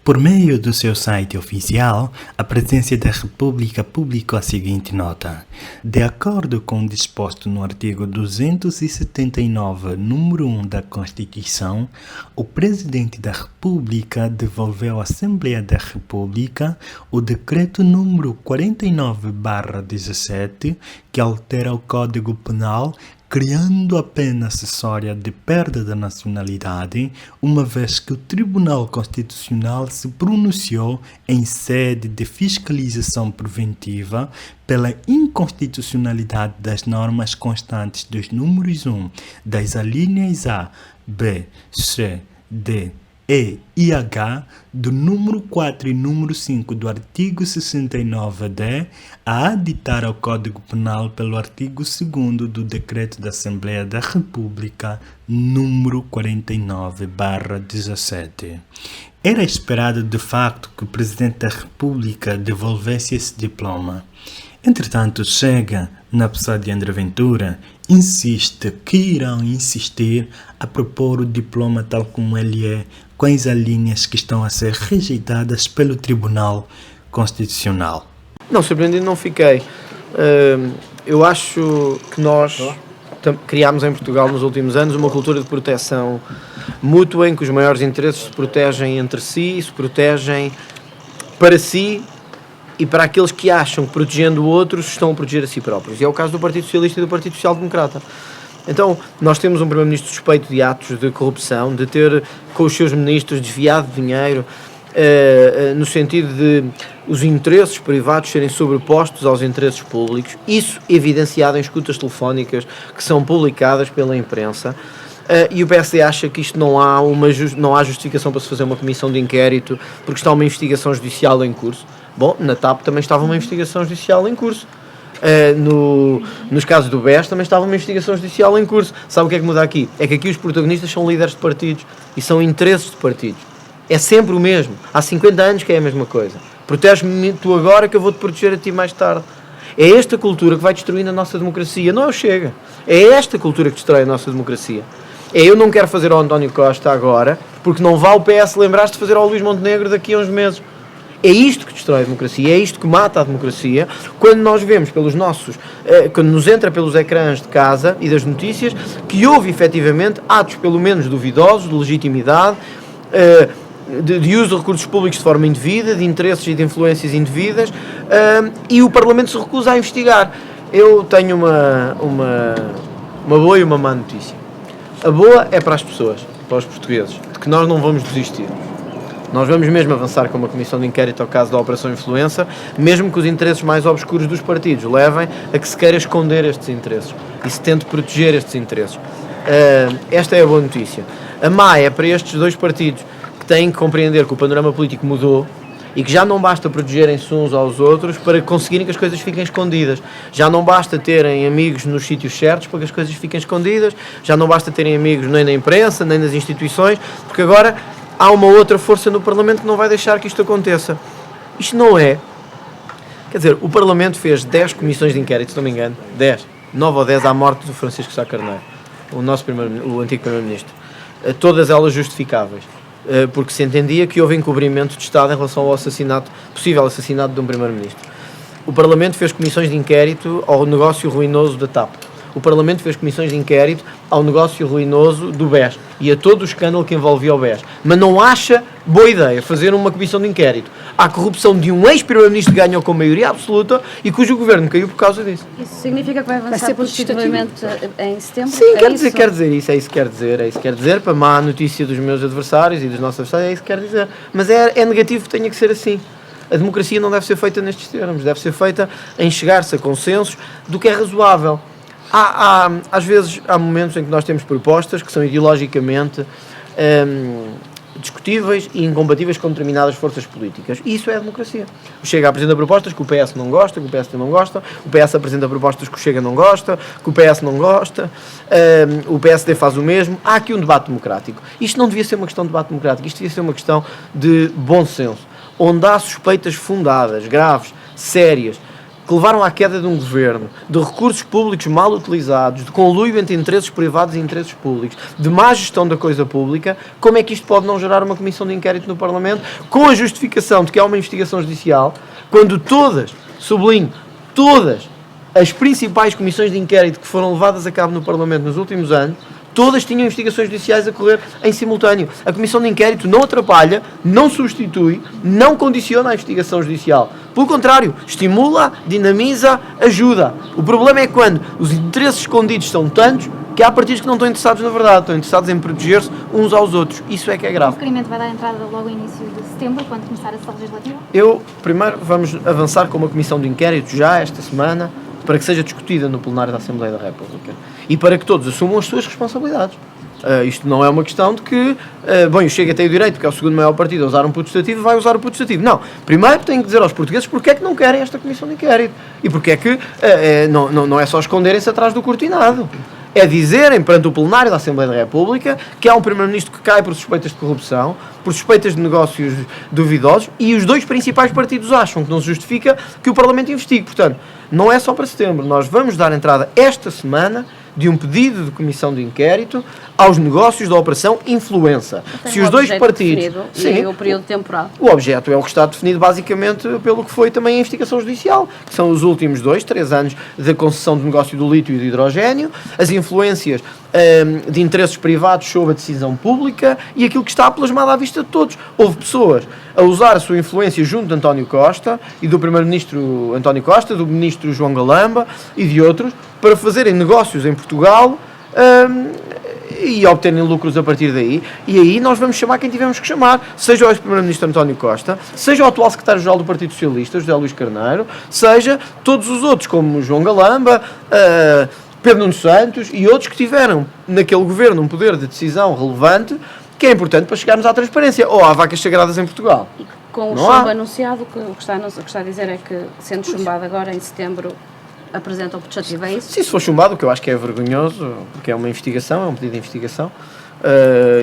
Por meio do seu site oficial, a Presidência da República publicou a seguinte nota. De acordo com o disposto no artigo 279, número 1 da Constituição, o Presidente da República devolveu à Assembleia da República o Decreto número 49/17, que altera o Código Penal, criando a pena acessória de perda da nacionalidade, uma vez que o Tribunal Constitucional se pronunciou em sede de fiscalização preventiva pela inconstitucionalidade das normas constantes dos números 1 das alíneas A, B, C, D, E e H do número 4 e número 5 do artigo 69-D a aditar ao Código Penal pelo artigo 2º do Decreto da Assembleia da República número 49/17. Era esperado de facto que o Presidente da República devolvesse esse diploma. Entretanto, Chega, na pessoa de André Ventura, insiste que irão insistir a propor o diploma tal como ele é, com as alíneas que estão a ser rejeitadas pelo Tribunal Constitucional. Não, surpreendido não fiquei. Eu acho que nós criámos em Portugal nos últimos anos uma cultura de proteção mútua em que os maiores interesses se protegem entre si, se protegem para si e para aqueles que acham que protegendo outros estão a proteger a si próprios. E é o caso do Partido Socialista e do Partido Social Democrata. Então, nós temos um Primeiro-Ministro suspeito de atos de corrupção, de ter com os seus ministros desviado dinheiro, no sentido de os interesses privados serem sobrepostos aos interesses públicos, isso evidenciado em escutas telefónicas que são publicadas pela imprensa, e o PSD acha que isto não há justificação para se fazer uma comissão de inquérito porque está uma investigação judicial em curso. Bom, na TAP também estava uma investigação judicial em curso. Nos casos do BES também estava uma investigação judicial em curso. Sabe o que é que muda aqui? É que aqui os protagonistas são líderes de partidos e são interesses de partidos. É sempre o mesmo. Há 50 anos que é a mesma coisa. Protege-me tu agora que eu vou-te proteger a ti mais tarde. É esta cultura que vai destruindo a nossa democracia. Não é o Chega. É esta cultura que destrói a nossa democracia. Eu não quero fazer ao António Costa agora porque não vá o PS lembrar-se de fazer ao Luís Montenegro daqui a uns meses. É isto que destrói a democracia, é isto que mata a democracia, quando nós vemos quando nos entra pelos ecrãs de casa e das notícias, que houve efetivamente atos pelo menos duvidosos, de legitimidade, de uso de recursos públicos de forma indevida, de interesses e de influências indevidas, e o Parlamento se recusa a investigar. Eu tenho uma boa e uma má notícia. A boa é para as pessoas, para os portugueses, de que nós não vamos desistir. Nós vamos mesmo avançar com uma comissão de inquérito ao caso da Operação Influencer, mesmo que os interesses mais obscuros dos partidos levem a que se queira esconder estes interesses e se tente proteger estes interesses. Esta é a boa notícia. A má é para estes dois partidos que têm que compreender que o panorama político mudou e que já não basta protegerem-se uns aos outros para conseguirem que as coisas fiquem escondidas. Já não basta terem amigos nos sítios certos para que as coisas fiquem escondidas, já não basta terem amigos nem na imprensa, nem nas instituições, porque agora há uma outra força no Parlamento que não vai deixar que isto aconteça. Isto não é... Quer dizer, o Parlamento fez 10 comissões de inquérito, se não me engano. 10. 9 ou 10 à morte do Francisco Sá Carneiro, o antigo Primeiro-Ministro. Todas elas justificáveis. Porque se entendia que houve encobrimento de Estado em relação ao possível assassinato de um Primeiro-Ministro. O Parlamento fez comissões de inquérito ao negócio ruinoso da TAP. O Parlamento fez comissões de inquérito ao negócio ruinoso do BES e a todo o escândalo que envolvia o BES. Mas não acha boa ideia fazer uma comissão de inquérito à corrupção de um ex-primeiro-ministro que ganhou com maioria absoluta e cujo governo caiu por causa disso. Isso significa que vai avançar positivamente em setembro? Sim, quer dizer isso, é isso que quer dizer, para má notícia dos meus adversários e dos nossos adversários, é isso que quer dizer. Mas é negativo que tenha que ser assim. A democracia não deve ser feita nestes termos, deve ser feita em chegar-se a consensos do que é razoável. Às vezes há momentos em que nós temos propostas que são ideologicamente discutíveis e incompatíveis com determinadas forças políticas. E isso é a democracia. O Chega apresenta propostas que o PS não gosta, que o PSD não gosta, o PS apresenta propostas que o Chega não gosta, que o PS não gosta, o PSD faz o mesmo. Há aqui um debate democrático. Isto não devia ser uma questão de debate democrático, isto devia ser uma questão de bom senso, onde há suspeitas fundadas, graves, sérias, que levaram à queda de um governo, de recursos públicos mal utilizados, de conluio entre interesses privados e interesses públicos, de má gestão da coisa pública, como é que isto pode não gerar uma comissão de inquérito no Parlamento com a justificação de que há uma investigação judicial, quando todas, sublinho, todas as principais comissões de inquérito que foram levadas a cabo no Parlamento nos últimos anos, todas tinham investigações judiciais a correr em simultâneo. A comissão de inquérito não atrapalha, não substitui, não condiciona a investigação judicial. Pelo contrário, estimula, dinamiza, ajuda. O problema é quando os interesses escondidos são tantos que há partidos que não estão interessados na verdade, estão interessados em proteger-se uns aos outros. Isso é que é grave. O requerimento vai dar entrada logo no início de setembro, quando começar a sessão legislativa? Primeiro, vamos avançar com uma comissão de inquérito já esta semana, para que seja discutida no plenário da Assembleia da República e para que todos assumam as suas responsabilidades. Isto não é uma questão de que, o Chega tem o direito, porque é o segundo maior partido, a usar um putestativo, vai usar o putestativo. Não. Primeiro tem que dizer aos portugueses porque é que não querem esta comissão de inquérito e porque é que não é só esconderem-se atrás do cortinado. É dizerem perante o plenário da Assembleia da República que há um primeiro-ministro que cai por suspeitas de corrupção, por suspeitas de negócios duvidosos, e os dois principais partidos acham que não se justifica que o Parlamento investigue. Portanto, não é só para setembro. Nós vamos dar entrada esta semana de um pedido de comissão de inquérito aos negócios da Operação Influença. Se os dois partidos... Sim, o período temporal. O objeto é o que está definido basicamente pelo que foi também a investigação judicial, que são os últimos 2-3 anos da concessão de negócio do lítio e do hidrogénio, as influências de interesses privados sobre a decisão pública e aquilo que está plasmado à vista de todos. Houve pessoas a usar a sua influência junto de António Costa e do primeiro-ministro António Costa, do ministro João Galamba e de outros, para fazerem negócios em Portugal e obterem lucros a partir daí. E aí nós vamos chamar quem tivemos que chamar, seja o ex-primeiro-ministro António Costa, seja o atual secretário-geral do Partido Socialista, José Luís Carneiro, seja todos os outros, como João Galamba, Pedro Nuno Santos e outros que tiveram naquele governo um poder de decisão relevante, que é importante para chegarmos à transparência. Ou há vacas sagradas em Portugal. E com o Não chumbo há. anunciado, o que está a dizer é que, sendo chumbado agora em setembro, apresenta o putestativo, é isso? Se isso for chumbado, o que eu acho que é vergonhoso, porque é uma investigação, é um pedido de investigação,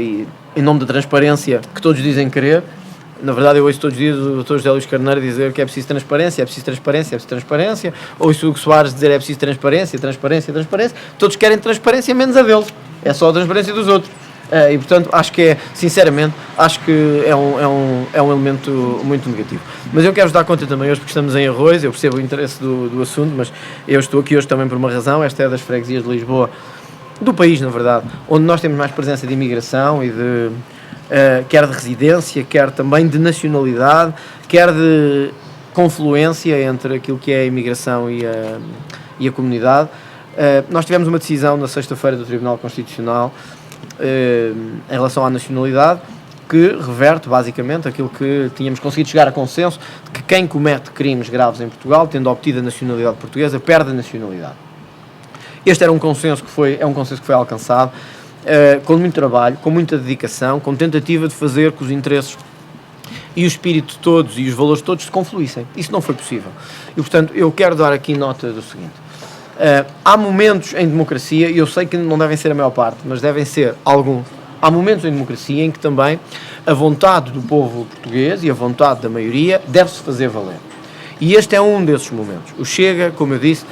e em nome da transparência que todos dizem querer. Na verdade, eu ouço todos os dias o Dr. José Luís Carneiro dizer que é preciso transparência, é preciso transparência, é preciso transparência. Ouço o Hugo Soares dizer é preciso transparência, transparência, transparência. Todos querem transparência, menos a deles. É só a transparência dos outros. E, portanto, acho que é, sinceramente, acho que é um elemento muito negativo. Mas eu quero-vos dar conta também hoje, porque estamos em Arroz, eu percebo o interesse do assunto, mas eu estou aqui hoje também por uma razão. Esta é das freguesias de Lisboa, do país, na verdade, onde nós temos mais presença de imigração e de... quer de residência, quer também de nacionalidade, quer de confluência entre aquilo que é a imigração e a comunidade. Nós tivemos uma decisão na sexta-feira do Tribunal Constitucional em relação à nacionalidade, que reverte basicamente aquilo que tínhamos conseguido chegar a consenso, de que quem comete crimes graves em Portugal, tendo obtido a nacionalidade portuguesa, perde a nacionalidade. Este era um consenso que foi alcançado, com muito trabalho, com muita dedicação, com tentativa de fazer que os interesses e o espírito de todos e os valores de todos se confluíssem. Isso não foi possível. E, portanto, eu quero dar aqui nota do seguinte. Há momentos em democracia, e eu sei que não devem ser a maior parte, mas devem ser alguns. Há momentos em democracia em que também a vontade do povo português e a vontade da maioria deve-se fazer valer. E este é um desses momentos. O Chega, como eu disse,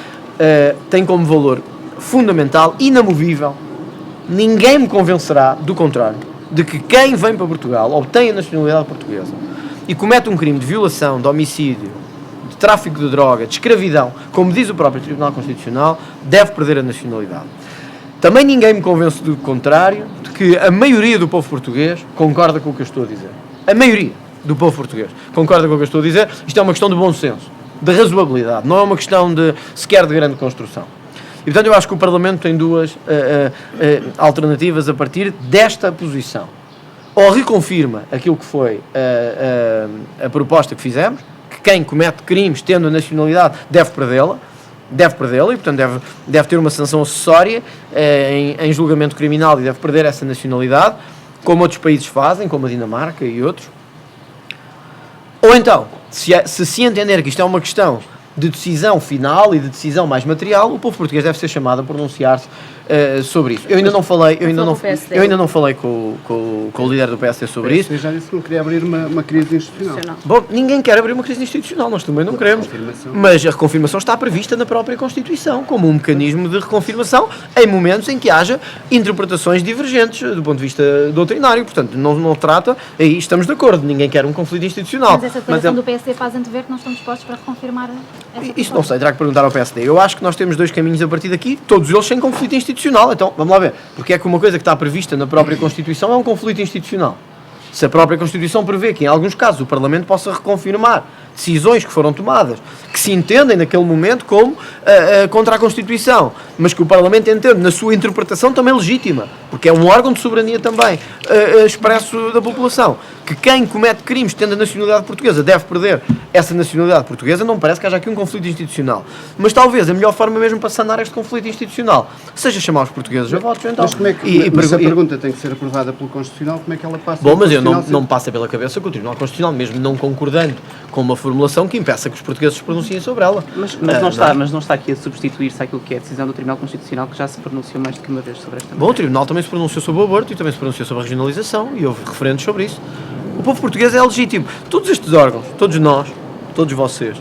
tem como valor fundamental, inamovível. Ninguém me convencerá, do contrário, de que quem vem para Portugal obtém a nacionalidade portuguesa e comete um crime de violação, de homicídio, de tráfico de droga, de escravidão, como diz o próprio Tribunal Constitucional, deve perder a nacionalidade. Também ninguém me convence do contrário, de que a maioria do povo português concorda com o que eu estou a dizer. A maioria do povo português concorda com o que eu estou a dizer. Isto é uma questão de bom senso, de razoabilidade, não é uma questão de sequer de grande construção. E, portanto, eu acho que o Parlamento tem duas alternativas a partir desta posição. Ou reconfirma aquilo que foi a proposta que fizemos, que quem comete crimes tendo a nacionalidade deve perdê-la, e, portanto, deve ter uma sanção acessória em julgamento criminal e deve perder essa nacionalidade, como outros países fazem, como a Dinamarca e outros. Ou então, se entender que isto é uma questão de decisão final e de decisão mais material, o povo português deve ser chamado a pronunciar-se sobre isso. Eu ainda não falei, eu ainda não falei com o líder do PSD sobre isso. Eu já disse que não queria abrir uma crise institucional. Bom, ninguém quer abrir uma crise institucional, nós também não queremos. Mas a reconfirmação está prevista na própria Constituição, como um mecanismo de reconfirmação em momentos em que haja interpretações divergentes do ponto de vista doutrinário. Portanto, não trata, aí estamos de acordo, ninguém quer um conflito institucional. Mas essa declaração do PSD faz antever que não estão dispostos para reconfirmar essa Isso não sei, terá que perguntar ao PSD. Eu acho que nós temos dois caminhos a partir daqui, todos eles sem conflito institucional. Então, vamos lá ver, porque é que uma coisa que está prevista na própria Constituição é um conflito institucional. Se a própria Constituição prevê que, em alguns casos, o Parlamento possa reconfirmar decisões que foram tomadas, que se entendem naquele momento como contra a Constituição, mas que o Parlamento entende na sua interpretação também legítima, porque é um órgão de soberania também expresso da população, que quem comete crimes tendo a nacionalidade portuguesa deve perder essa nacionalidade portuguesa, não parece que haja aqui um conflito institucional. Mas talvez a melhor forma mesmo para sanar este conflito institucional seja chamar os portugueses a votos, então. Mas como é que mas a pergunta tem que ser aprovada pelo Constitucional, como é que ela passa? Bom, mas eu não me passa pela cabeça que o Tribunal Constitucional, mesmo não concordando com uma formulação que impeça que os portugueses se pronunciem sobre ela. Mas não está aqui a substituir-se àquilo que é a decisão do Tribunal Constitucional, que já se pronunciou mais do que uma vez sobre esta matéria. Bom, o Tribunal também se pronunciou sobre o aborto e também se pronunciou sobre a regionalização e houve referendos sobre isso. O povo português é legítimo. Todos estes órgãos, todos nós, todos vocês,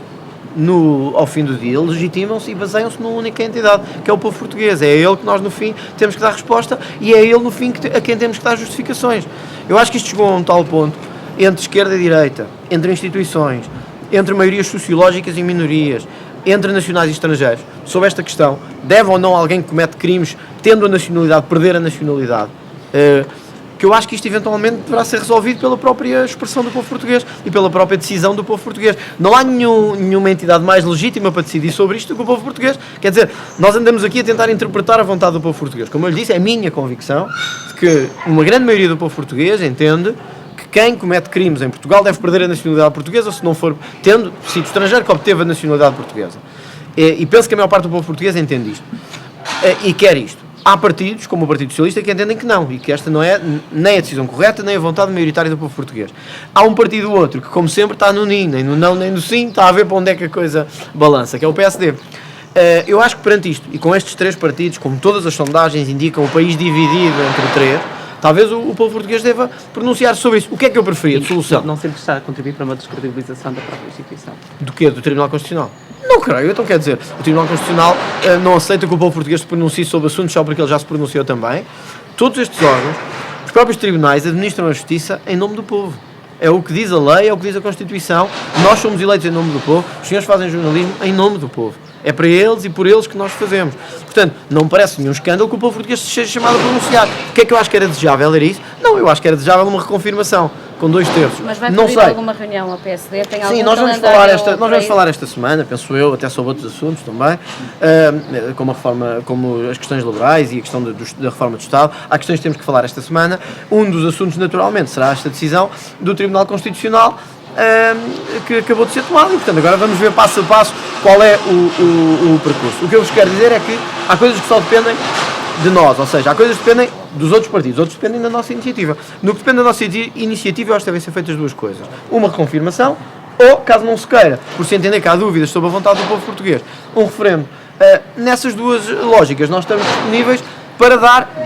ao fim do dia, legitimam-se e baseiam-se numa única entidade, que é o povo português. É a ele que nós, no fim, temos que dar resposta e é a ele, no fim, a quem temos que dar justificações. Eu acho que isto chegou a um tal ponto, entre esquerda e direita, entre instituições, entre maiorias sociológicas e minorias, entre nacionais e estrangeiros, sobre esta questão, deve ou não alguém que comete crimes, tendo a nacionalidade, perder a nacionalidade, que eu acho que isto eventualmente deverá ser resolvido pela própria expressão do povo português e pela própria decisão do povo português. Não há nenhuma entidade mais legítima para decidir sobre isto do que o povo português. Quer dizer, nós andamos aqui a tentar interpretar a vontade do povo português. Como eu lhe disse, é a minha convicção de que uma grande maioria do povo português entende que quem comete crimes em Portugal deve perder a nacionalidade portuguesa, se não for tendo sido estrangeiro que obteve a nacionalidade portuguesa. E penso que a maior parte do povo português entende isto. E quer isto. Há partidos, como o Partido Socialista, que entendem que não, e que esta não é nem a decisão correta, nem a vontade maioritária do povo português. Há um partido ou outro que, como sempre, está no nem, nem no não, nem no sim, está a ver para onde é que a coisa balança, que é o PSD. Eu acho que perante isto, e com estes três partidos, como todas as sondagens indicam, o país dividido entre três, talvez o povo português deva pronunciar sobre isso. O que é que eu preferia de solução? Não sempre está a contribuir para uma descredibilização da própria instituição. Do quê? Do Tribunal Constitucional? Não creio, então quer dizer, o Tribunal Constitucional não aceita que o povo português se pronuncie sobre assuntos só porque ele já se pronunciou também. Todos estes órgãos, os próprios tribunais, administram a justiça em nome do povo. É o que diz a lei, é o que diz a Constituição. Nós somos eleitos em nome do povo, os senhores fazem jornalismo em nome do povo. É para eles e por eles que nós fazemos. Portanto, não me parece nenhum escândalo que o povo português seja chamado a pronunciar. O que é que eu acho que era desejável? Era isso? Não, eu acho que era desejável uma reconfirmação, com 2 terços. Mas vai não pedir sei. alguma reunião ao PSD? Tem Sim, algum nós vamos falar esta semana, penso eu, até sobre outros assuntos também, como a reforma, como as questões laborais e a questão da reforma do Estado. Há questões que temos que falar esta semana. Um dos assuntos, naturalmente, será esta decisão do Tribunal Constitucional, que acabou de ser tomado, e portanto agora vamos ver passo a passo qual é o percurso. O que eu vos quero dizer é que há coisas que só dependem de nós, ou seja, há coisas que dependem dos outros partidos, outros dependem da nossa iniciativa. No que depende da nossa iniciativa, eu acho que devem ser feitas 2 coisas: uma reconfirmação, ou, caso não se queira, por se entender que há dúvidas sobre a vontade do povo português, um referendo. Nessas 2 lógicas nós estamos disponíveis para dar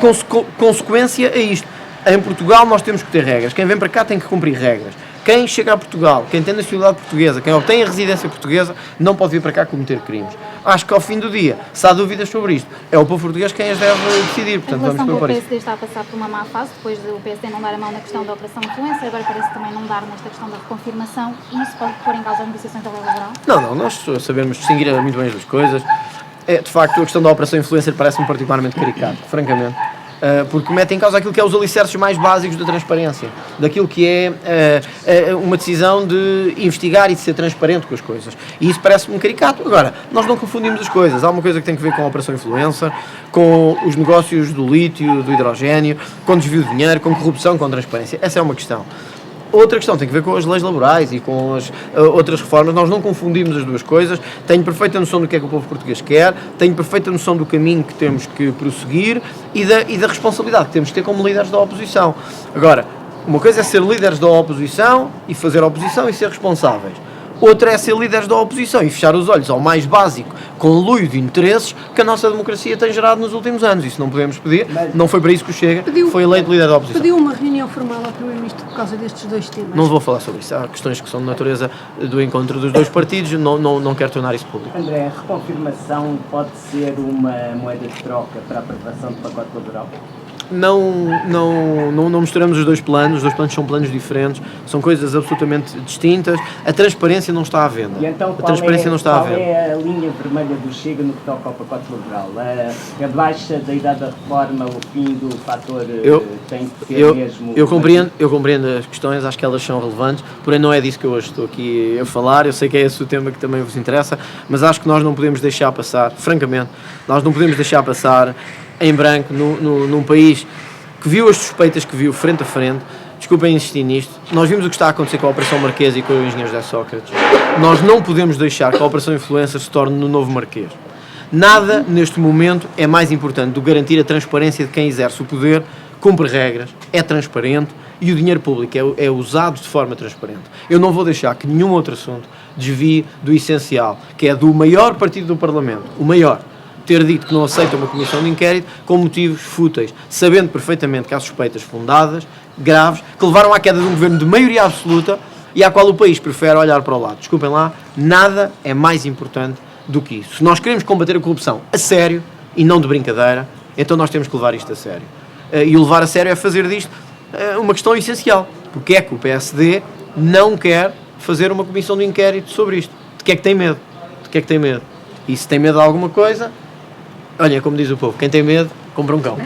consequência a isto. Em Portugal nós temos que ter regras, quem vem para cá tem que cumprir regras. Quem chega a Portugal, quem tem nacionalidade portuguesa, quem obtém a residência portuguesa, não pode vir para cá cometer crimes. Acho que ao fim do dia, se há dúvidas sobre isto, é o povo português quem as deve decidir. Portanto, a relação vamos com o propor isso. PSD está a passar por uma má fase, depois do PSD não dar a mão na questão da Operação Influência, agora parece também não dar nesta questão da reconfirmação, e isso pode pôr em causa as negociações da lei laboral? Não, nós sabemos distinguir muito bem as 2 coisas. De facto, a questão da Operação Influencer parece-me particularmente caricato, francamente. Porque mete em causa aquilo que é os alicerces mais básicos da transparência, daquilo que é uma decisão de investigar e de ser transparente com as coisas. E isso parece-me caricato. Agora, nós não confundimos as coisas. Há uma coisa que tem que ver com a Operação Influencer, com os negócios do lítio, do hidrogénio, com desvio de dinheiro, com corrupção, com transparência. Essa é uma questão. Outra questão tem que ver com as leis laborais e com as outras reformas. Nós não confundimos as 2 coisas. Tenho perfeita noção do que é que o povo português quer, tenho perfeita noção do caminho que temos que prosseguir e da responsabilidade que temos que ter como líderes da oposição. Agora, uma coisa é ser líderes da oposição e fazer oposição e ser responsáveis. Outra é ser líderes da oposição e fechar os olhos ao mais básico conluio de interesses que a nossa democracia tem gerado nos últimos anos. Isso não podemos pedir, não foi para isso que o Chega foi eleito líder da oposição. Pediu uma reunião formal ao Primeiro-Ministro por causa destes dois temas. Não vou falar sobre isso. Há questões que são de natureza do encontro dos dois partidos, não quero tornar isso público. André, a reconfirmação pode ser uma moeda de troca para a aprovação do pacote laboral? Não misturamos os dois planos são planos diferentes, são coisas absolutamente distintas. A transparência não está à venda. E então, Qual é a linha vermelha do Chega no que toca ao pacote laboral? A baixa da idade da reforma, o fim do fator tem que ser mesmo... Eu compreendo as questões, acho que elas são relevantes, porém não é disso que eu hoje estou aqui a falar. Eu sei que é esse o tema que também vos interessa, mas acho que nós não podemos deixar passar, francamente, nós não podemos deixar passar em branco num país que viu as suspeitas que viu frente a frente. Desculpem insistir nisto, nós vimos o que está a acontecer com a Operação Marquês e com o engenheiro José Sócrates. Nós não podemos deixar que a Operação Influencer se torne no novo Marquês. Nada neste momento é mais importante do que garantir a transparência de quem exerce o poder, cumpre regras, é transparente e o dinheiro público é usado de forma transparente. Eu não vou deixar que nenhum outro assunto desvie do essencial, que é do maior partido do Parlamento, o maior, ter dito que não aceita uma comissão de inquérito com motivos fúteis, sabendo perfeitamente que há suspeitas fundadas, graves, que levaram à queda de um governo de maioria absoluta e à qual o país prefere olhar para o lado. Desculpem lá, nada é mais importante do que isso. Se nós queremos combater a corrupção a sério e não de brincadeira, então nós temos que levar isto a sério. E o levar a sério é fazer disto uma questão essencial. Porque é que o PSD não quer fazer uma comissão de inquérito sobre isto? De que é que tem medo? De que é que tem medo? E se tem medo de alguma coisa... Olha, como diz o povo, quem tem medo, compra um cão.